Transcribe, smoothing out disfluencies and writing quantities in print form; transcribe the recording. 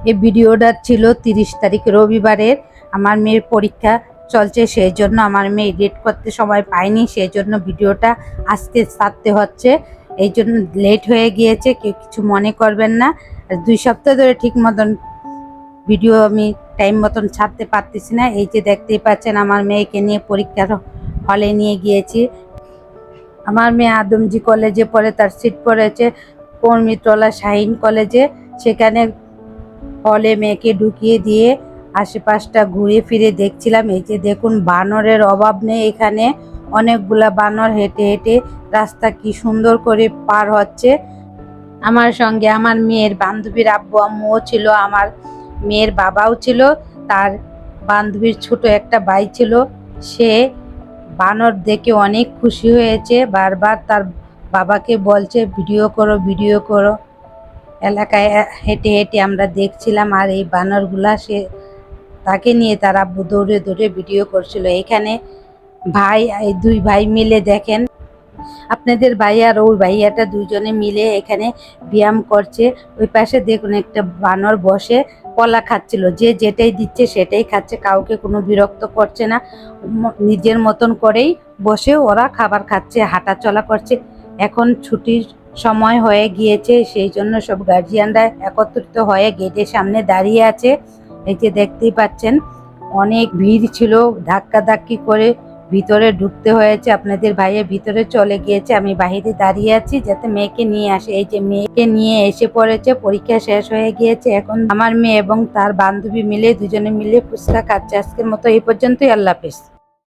এই ভিডিওটা ছিল 30 তারিখ রবিবারের। আমার মেয়ের পরীক্ষা চলছে, সেই জন্য আমার মেয়ে এডিট করতে সময় পায়নি, সেই জন্য ভিডিওটা আজকে ছাড়তে হচ্ছে। এই জন্য লেট হয়ে গিয়েছে, কেউ কিছু মনে করবেন না। 2 সপ্তাহ ধরে ঠিক মতন ভিডিও আমি টাইম মতন ছাড়তে পারতেছি না। এই যে দেখতেই পাচ্ছেন, আমার মেয়েকে নিয়ে পরীক্ষার হলে নিয়ে গিয়েছি। আমার মেয়ে আদমজি কলেজে পড়ে, তার সিট পড়েছে কর্মীতলা শাহিন কলেজে। সেখানে হলে মেয়েকে ঢুকিয়ে দিয়ে আশেপাশটা ঘুরে ফিরে দেখছিলাম। এই যে দেখুন, বানরের অভাব নেই এখানে। অনেকগুলা বানর হেঁটে হেঁটে রাস্তা কি সুন্দর করে পার হচ্ছে। আমার সঙ্গে আমার মেয়ের বান্ধবীর আব্বু আম্মুও ছিল, আমার মেয়ের বাবাও ছিল, তার বান্ধবীর ছোট একটা ভাই ছিল। সে বানর দেখে অনেক খুশি হয়েছে, বারবার তার বাবাকে বলছে ভিডিও করো ভিডিও করো। এলাকায় হেঁটে হেঁটে আমরা দেখছিলাম, আর এই বানরগুলা সে তাকে নিয়ে তার আব্বু দৌড়ে দৌড়ে ভিডিও করছিল। এখানে এই 2 ভাই মিলে দেখেন, আপনাদের ভাই আর ওই ভাইয়াটা দুজনে মিলে এখানে ব্যায়াম করছে। ওই পাশে দেখুন একটা বানর বসে কলা খাচ্ছিল, যে যেটাই দিচ্ছে সেটাই খাচ্ছে, কাউকে কোনো বিরক্ত করছে না। নিজের মতন করেই বসে ওরা খাবার খাচ্ছে, হাঁটা চলা করছে। এখন ছুটির সময় হয়ে গিয়েছে, সেই জন্য সব গার্জিয়ানরা একত্রিত হয়ে গেটের সামনে দাঁড়িয়ে আছে। এই যে দেখতেই পাচ্ছেন, অনেক ভিড় ছিল, ধাক্কাধাক্কি করে ভিতরে ঢুকতে হয়েছে। আপনাদের ভাইয়ের ভিতরে চলে গিয়েছে, আমি বাইরে দাঁড়িয়ে আছি যাতে মেয়েকে নিয়ে আসে। এই যে মেয়েকে নিয়ে এসে পড়েছে, পরীক্ষা শেষ হয়ে গিয়েছে। এখন আমার মেয়ে এবং তার বান্ধবী মিলে দুজনে মিলে ফুচকা খাচ্ছে। আজকের মতো এই পর্যন্তই, আল্লাহ হাফেজ।